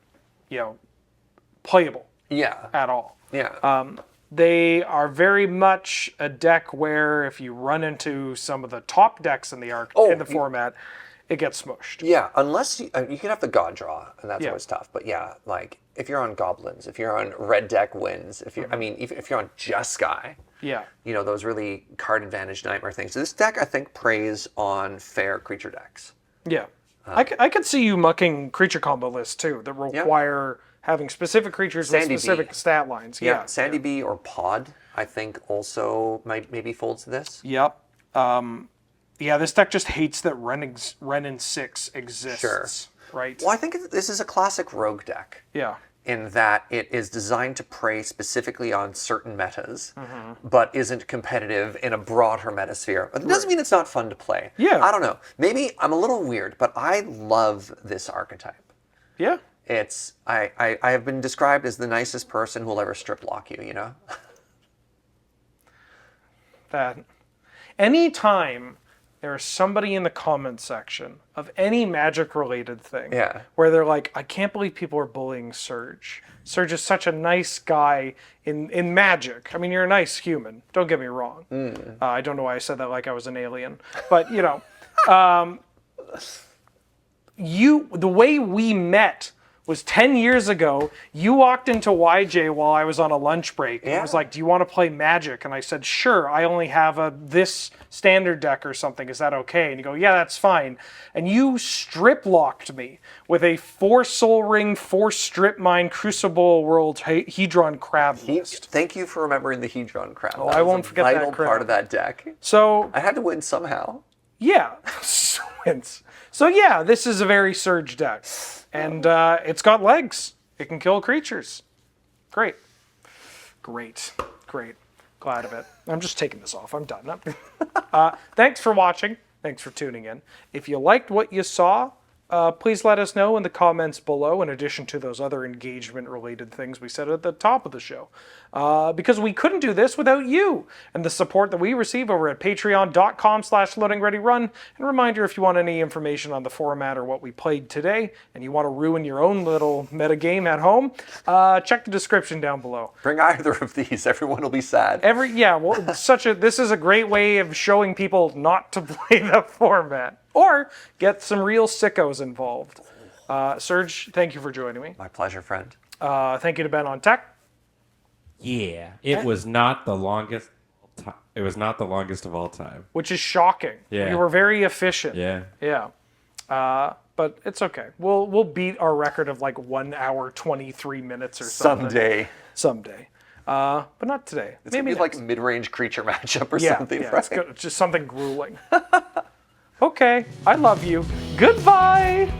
playable Yeah. at all. Yeah. They are very much a deck where if you run into some of the top decks in the format, it gets smushed. Yeah, unless you can have the God draw, and that's Yeah. always tough. But yeah, like if you're on goblins, if you're on red deck wins, if you're, if you're on Jeskai, Yeah. those really card advantage nightmare things. So this deck, I think, preys on fair creature decks. Yeah. I could see you mucking creature combo lists too that require having specific creatures Sandy with specific Bee. stat lines. Yeah, Sandy Bee or Pod, I think, also maybe folds this. Yep. This deck just hates that Ren in 6 exists. Sure. Right? Well, I think this is a classic rogue deck. Yeah. In that it is designed to prey specifically on certain metas, but isn't competitive in a broader metasphere. But it doesn't mean it's not fun to play. Yeah. I don't know. Maybe I'm a little weird, but I love this archetype. Yeah. It's I have been described as the nicest person who will ever strip lock you, That anytime there's somebody in the comment section of any magic related thing where they're like, I can't believe people are bullying Serge. Serge is such a nice guy in magic. I mean, you're a nice human. Don't get me wrong. I don't know why I said that like I was an alien. But, the way we met was 10 years ago. You walked into YJ while I was on a lunch break. And was like, do you want to play Magic? And I said, sure. I only have this standard deck or something. Is that okay? And you go, yeah, that's fine. And you strip locked me with a 4 Soul Ring, 4 Strip Mine, Crucible World Hedron Crab list. Thank you for remembering the Hedron Crab. Oh, I won't forget that vital crab. part of that deck. So I had to win somehow. yeah. So yeah, this is a very Surge deck. And it's got legs. It can kill creatures. Great. Glad of it. I'm just taking this off. I'm done. Thanks for watching. Thanks for tuning in. If you liked what you saw, please let us know in the comments below, in addition to those other engagement-related things we said at the top of the show. Because we couldn't do this without you and the support that we receive over at patreon.com/loadingreadyrun. And a reminder, if you want any information on the format or what we played today, and you want to ruin your own little metagame at home, check the description down below. Bring either of these. Everyone will be sad. This is a great way of showing people not to play the format. Or get some real sickos involved. Serge, thank you for joining me. My pleasure, friend. Thank you to Ben on Tech. Yeah, it was not the longest. It was not the longest of all time. Which is shocking. Yeah. We were very efficient. Yeah. Yeah. But it's okay. We'll beat our record of like 1 hour 23 minutes or something. Someday. But not today. It's maybe like mid-range creature matchup or something. Yeah, it's just something grueling. Okay, I love you. Goodbye.